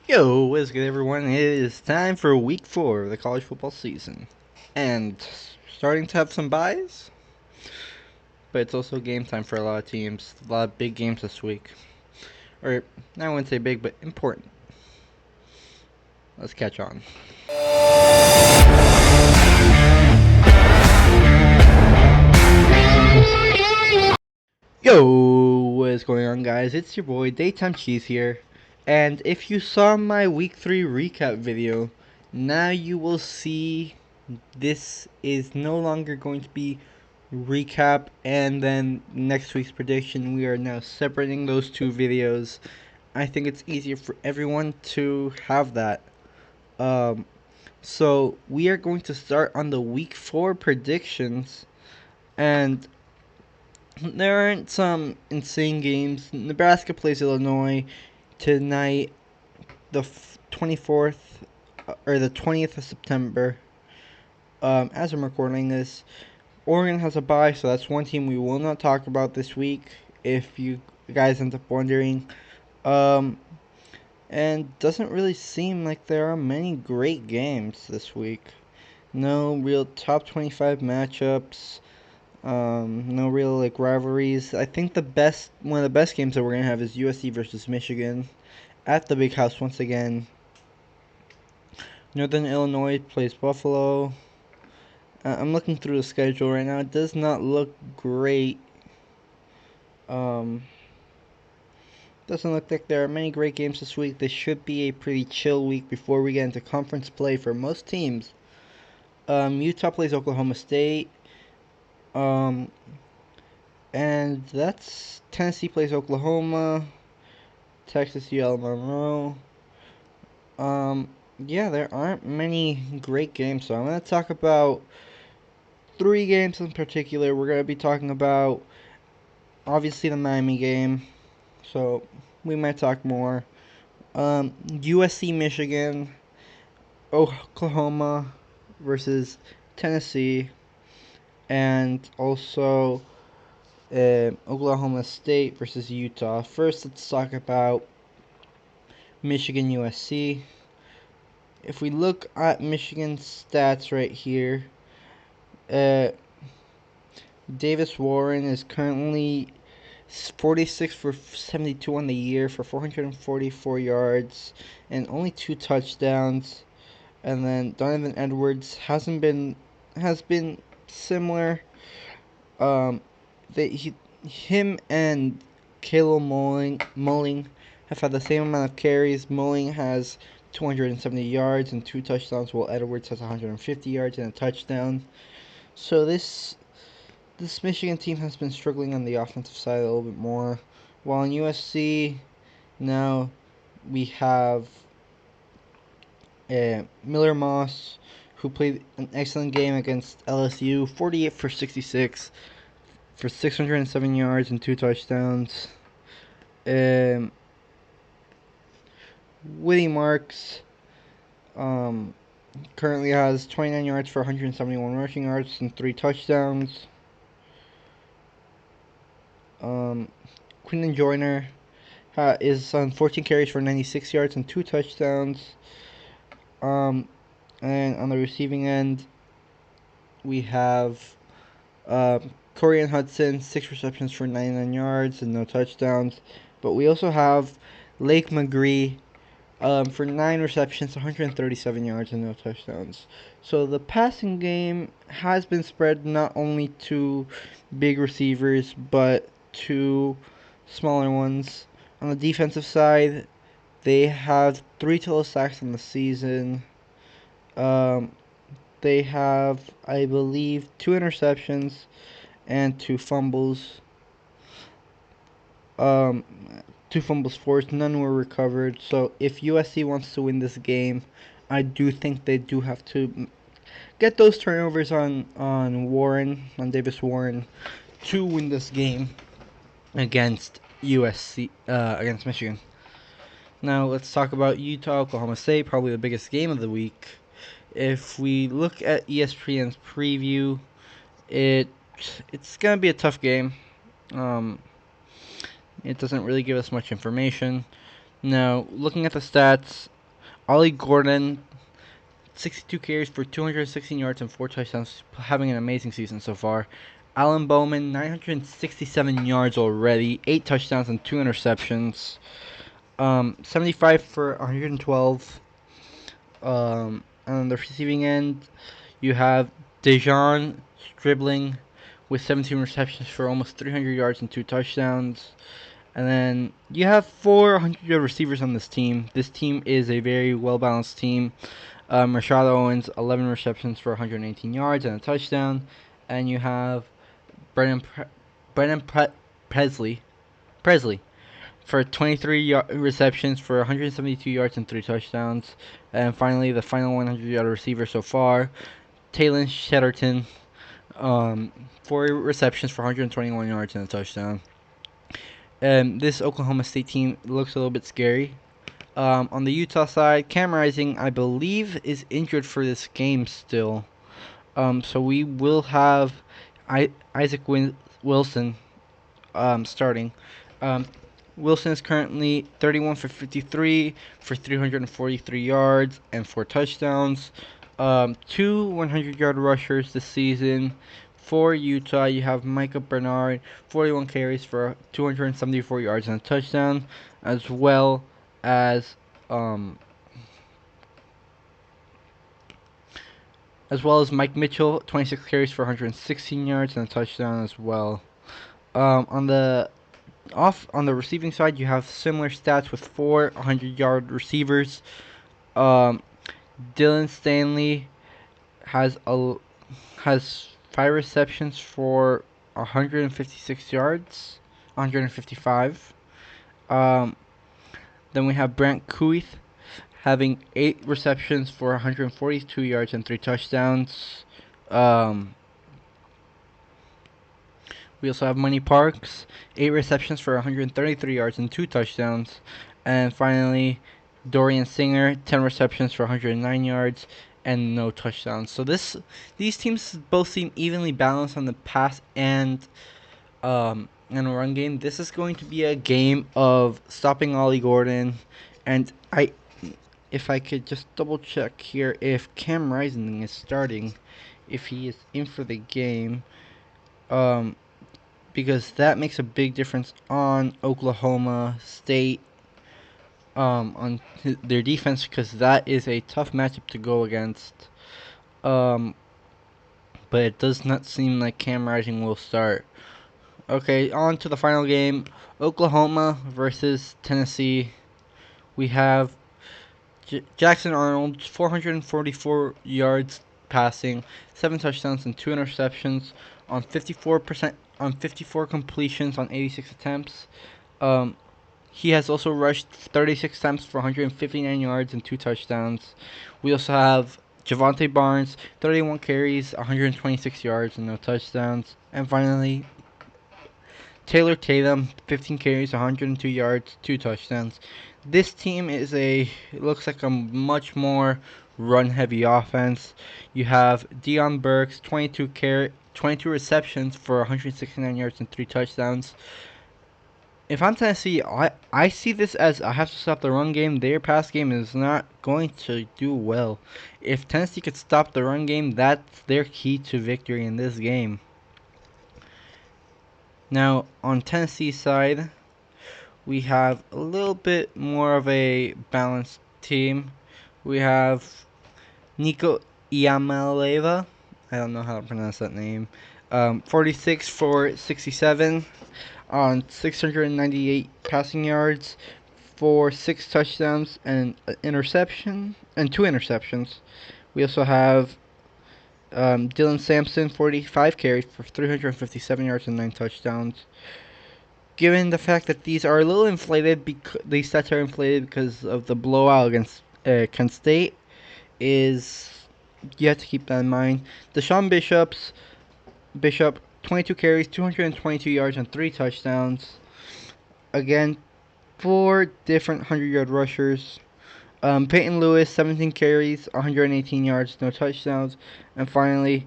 Yo, what's good, everyone? It is time for week 4 of the college football season. And starting to have some buys, but it's also game time for a lot of teams. A lot of big games this week. Or, I wouldn't say big, but important. Let's catch on. Yo, what is going on, guys? It's your boy, Daytime Cheese here. And if you saw my week 3 recap video, now you will see this is no longer going to be recap and then next week's prediction. We are now separating those two videos. I think it's easier for everyone to have that. Um, so we are going to start on the week 4 predictions, and there aren't some insane games. Nebraska plays Illinois tonight, the 24th or the 20th of September. As I'm recording this, Oregon has a bye, so that's one team we will not talk about this week. If you guys end up wondering, um, and doesn't really seem like there are many great games this week. No real top 25 matchups. No real like rivalries. I think one of the best games that we're gonna have is USC versus Michigan at the Big House once again. Northern Illinois plays Buffalo. I'm looking through the schedule right now. It does not look great. Um, doesn't look like there are many great games this week. This should be a pretty chill week before we get into conference play for most teams. Utah plays Oklahoma State. Um, and that's Tennessee plays Oklahoma. Texas UL Monroe. Um, yeah, there aren't many great games, so I'm going to talk about three games in particular. We're going to be talking about obviously the Miami game, so we might talk more. USC Michigan, Oklahoma versus Tennessee, and also Oklahoma State versus Utah. First, let's talk about Michigan USC. If we look at Michigan's stats right here, uh, Davis Warren is currently 46 for 72 on the year for 444 yards and only 2 touchdowns. And then Donovan Edwards has been similar. Um, him and Caleb Mulling have had the same amount of carries. Mulling has 270 yards and 2 touchdowns, while Edwards has 150 yards and a touchdown. So this Michigan team has been struggling on the offensive side a little bit more. While in USC now we have Miller Moss, who played an excellent game against LSU, 48 for 66 for 607 yards and 2 touchdowns. Um, Woody Marks currently has 29 yards for 171 rushing yards and 3 touchdowns. Quinton Joyner is on 14 carries for 96 yards and 2 touchdowns. And on the receiving end, we have Corian Hudson, 6 receptions for 99 yards and no touchdowns. But we also have Lake McGree for 9 receptions, 137 yards and no touchdowns. So the passing game has been spread not only to big receivers, but to smaller ones. On the defensive side, they have 3 total sacks in the season. Um, they have, I believe, 2 interceptions and 2 fumbles. Um, 2 fumbles forced, none were recovered. So if USC wants to win this game, I do think they do have to get those turnovers on Davis Warren, to win this game against USC against Michigan. Now let's talk about Utah Oklahoma State, probably the biggest game of the week. If we look at ESPN's preview, it's gonna be a tough game. Um, it doesn't really give us much information. Now, looking at the stats, Ollie Gordon, 62 carries for 216 yards and 4 touchdowns, having an amazing season so far. Alan Bowman, 967 yards already, 8 touchdowns and 2 interceptions. 75 for 112. On the receiving end, you have Dejon dribbling with 17 receptions for almost 300 yards and 2 touchdowns. And then you have 400 receivers on this team. This team is a very well-balanced team. Rashad Owens, 11 receptions for 118 yards and a touchdown. And you have Brennan Presley for 23 receptions for 172 yards and 3 touchdowns. And finally, the final 100-yard receiver so far, Taylon Shetterton, 4 receptions for 121 yards and a touchdown. This Oklahoma State team looks a little bit scary. On the Utah side, Cam Rising, I believe, is injured for this game still. So we will have Isaac Wilson starting. Wilson is currently 31 for 53 for 343 yards and 4 touchdowns. 2 100-yard rushers this season. For Utah, you have Micah Bernard, 41 carries for 274 yards and a touchdown, as well as Mike Mitchell, 26 carries for 116 yards and a touchdown as well. On the receiving side, you have similar stats with 4 100-yard receivers. Dylan Stanley has 5 receptions for 156 yards, 155. Then we have Brant Kuith having 8 receptions for 142 yards and 3 touchdowns. We also have Money Parks, 8 receptions for 133 yards and 2 touchdowns. And finally, Dorian Singer, 10 receptions for 109 yards and no touchdowns. So these teams both seem evenly balanced on the pass and run game. This is going to be a game of stopping Ollie Gordon, and if I could just double check here if Cam Rising is starting, if he is in for the game, because that makes a big difference on Oklahoma State, on their defense, because that is a tough matchup to go against. But it does not seem like Cam Rising will start. Okay, on to the final game, Oklahoma versus Tennessee. We have Jackson Arnold, 444 yards passing, 7 touchdowns and 2 interceptions on 54 completions on 86 attempts. He has also rushed 36 times for 159 yards and 2 touchdowns. We also have Javonte Barnes, 31 carries, 126 yards and no touchdowns. And finally, Taylor Tatum, 15 carries, 102 yards, 2 touchdowns. This team looks like a much more run-heavy offense. You have Deion Burks, 22 receptions for 169 yards and 3 touchdowns. If I'm Tennessee, I see this as I have to stop the run game. Their pass game is not going to do well. If Tennessee could stop the run game, that's their key to victory in this game. Now, on Tennessee's side, we have a little bit more of a balanced team. We have Nico Iamaleva. I don't know how to pronounce that name. 46 for 67 on 698 passing yards for 6 touchdowns and an interception and 2 interceptions. We also have Dylan Sampson, 45 carries for 357 yards and 9 touchdowns. Given the fact that these are a little inflated, these stats are inflated because of the blowout against Kent State, you have to keep that in mind. Deshaun Bishop, 22 carries, 222 yards and 3 touchdowns. Again, 4 different 100-yard rushers. Peyton Lewis, 17 carries, 118 yards, no touchdowns. And finally,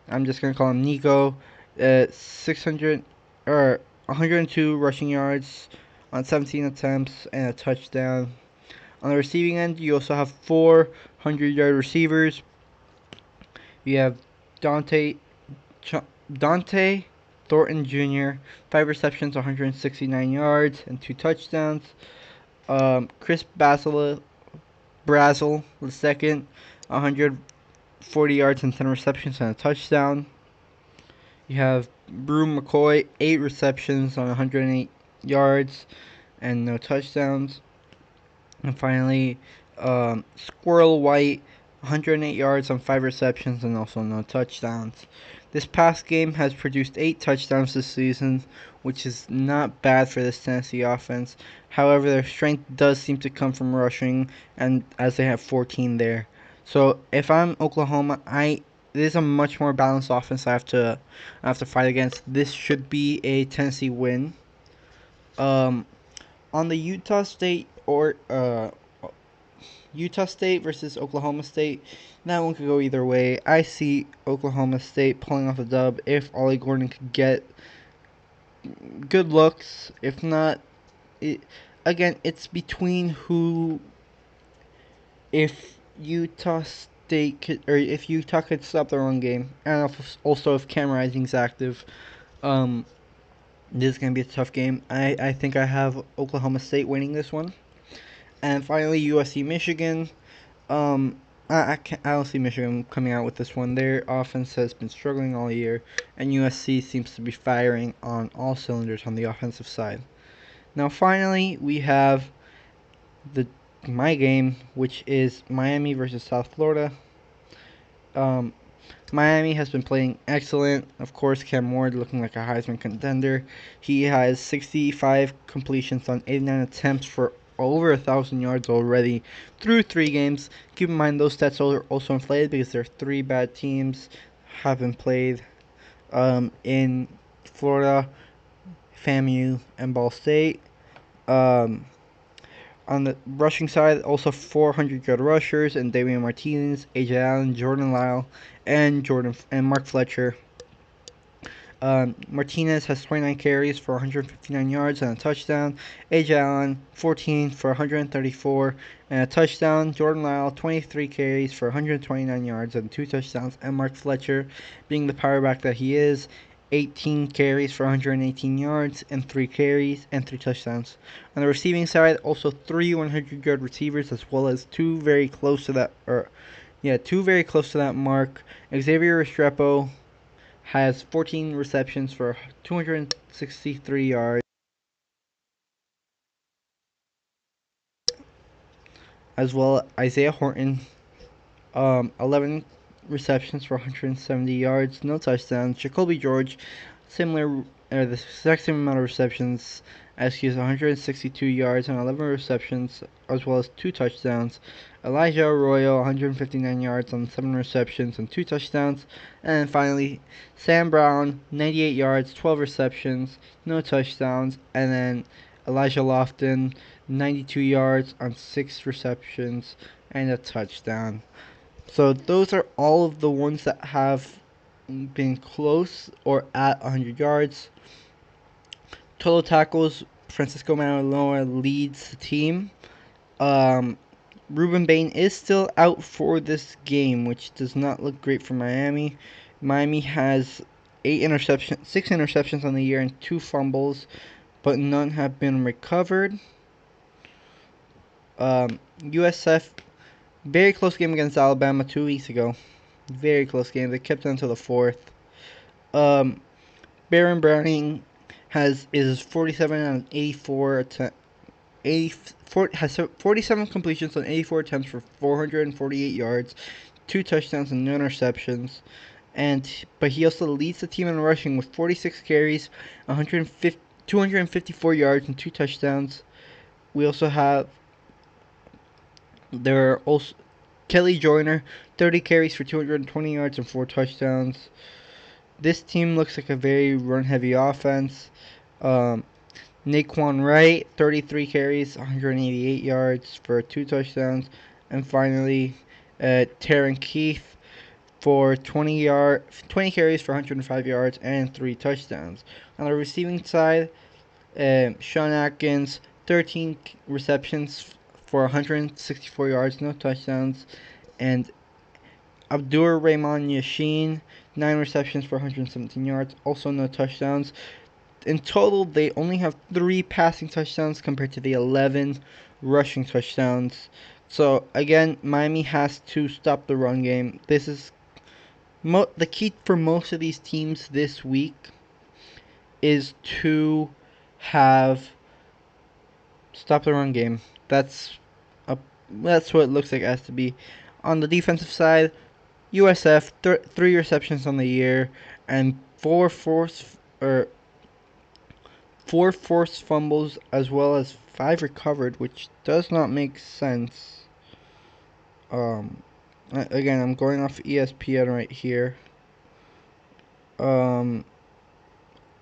I'm just going to call him Nico, 102 rushing yards, on 17 attempts and a touchdown. On the receiving end, you also have 400-yard receivers. You have Dante Dante Thornton Jr., 5 receptions, 169 yards, and 2 touchdowns. Chris Brazel the second, 140 yards and 10 receptions and a touchdown. You have Brew McCoy, 8 receptions on 108 yards and no touchdowns. And finally, Squirrel White, 108 yards on 5 receptions and also no touchdowns. This past game has produced 8 touchdowns this season, which is not bad for this Tennessee offense. However, their strength does seem to come from rushing, and as they have 14 there. So if I'm Oklahoma, this is a much more balanced offense I have to fight against. This should be a Tennessee win. On the Utah State versus Oklahoma State, that one could go either way. I see Oklahoma State pulling off the dub if Ollie Gordon could get good looks. If not, again, it's between who. If Utah State could, or if Utah could stop their own game, and also if Cam Rising's active, this is gonna be a tough game. I think I have Oklahoma State winning this one. And finally, USC Michigan. I don't see Michigan coming out with this one. Their offense has been struggling all year, and USC seems to be firing on all cylinders on the offensive side. Now, finally, we have my game, which is Miami versus South Florida. Miami has been playing excellent. Of course, Cam Ward looking like a Heisman contender. He has 65 completions on 89 attempts for over 1,000 yards already through 3 games. Keep in mind those stats are also inflated because there are 3 bad teams have been played in Florida, FAMU, and Ball State. On the rushing side, also 400-yard rushers and Damian Martinez, AJ Allen, Jordan Lyle, and Mark Fletcher. Martinez has 29 carries for 159 yards and a touchdown. AJ Allen, 14 for 134 and a touchdown. Jordan Lyle, 23 carries for 129 yards and 2 touchdowns. And Mark Fletcher, being the power back that he is, 18 carries for 118 yards and 3 carries and 3 touchdowns. On the receiving side, also 3 100-yard receivers as well as 2 very close to that mark. Xavier Restrepo has 14 receptions for 263 yards, as well Isaiah Horton, 11 receptions for 170 yards, no touchdowns. Jacoby George, the exact same amount of receptions as he has 162 yards and 11 receptions, as well as 2 touchdowns. Elijah Arroyo, 159 yards on 7 receptions and 2 touchdowns. And then finally, Sam Brown, 98 yards, 12 receptions, no touchdowns. And then Elijah Lofton, 92 yards on 6 receptions and a touchdown. So those are all of the ones that have been close or at 100 yards. Total tackles, Francisco Manoa leads the team. Ruben Bain is still out for this game, which does not look great for Miami. Miami has 6 interceptions on the year and 2 fumbles, but none have been recovered. USF, very close game against Alabama 2 weeks ago. Very close game. They kept it until the 4th. Baron Browning is 47 on 84 has 47 completions on 84 attempts for 448 yards, 2 touchdowns and no interceptions. But he also leads the team in rushing with 46 carries, 254 yards and 2 touchdowns. We also have Kelly Joyner, 30 carries for 220 yards and 4 touchdowns. This team looks like a very run-heavy offense. Naquan Wright, 33 carries, 188 yards for 2 touchdowns. And finally, Taron Keith for 20 carries for 105 yards and 3 touchdowns. On the receiving side, Sean Atkins, 13 receptions for 164 yards, no touchdowns. And Abdur Rahman Yashin, 9 receptions for 117 yards, also no touchdowns. In total, they only have 3 passing touchdowns compared to the 11 rushing touchdowns. So, again, Miami has to stop the run game. This is the key for most of these teams this week is to have stop the run game. That's what it looks like it has to be. On the defensive side, USF 3 receptions on the year and four forced fumbles as well as 5 recovered, which does not make sense. Again, I'm going off ESPN right here.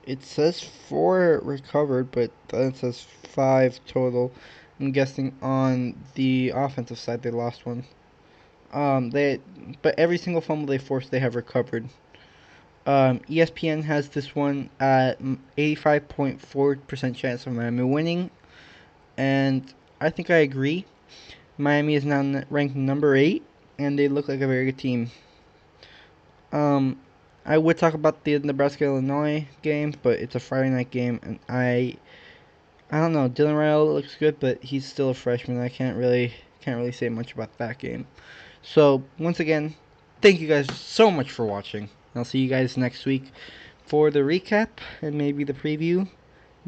It says 4 recovered, but then it says 5 total. I'm guessing on the offensive side they lost one. But every single fumble they forced, they have recovered. ESPN has this one at 85.4% chance of Miami winning, and I think I agree. Miami is now ranked number 8, and they look like a very good team. I would talk about the Nebraska-Illinois game, but it's a Friday night game, and I don't know. Dylan Raiola looks good, but he's still a freshman. I can't really say much about that game. So once again, thank you guys so much for watching. I'll see you guys next week for the recap and maybe the preview.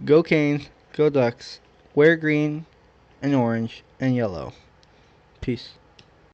Go Canes, go Ducks, wear green and orange and yellow. Peace.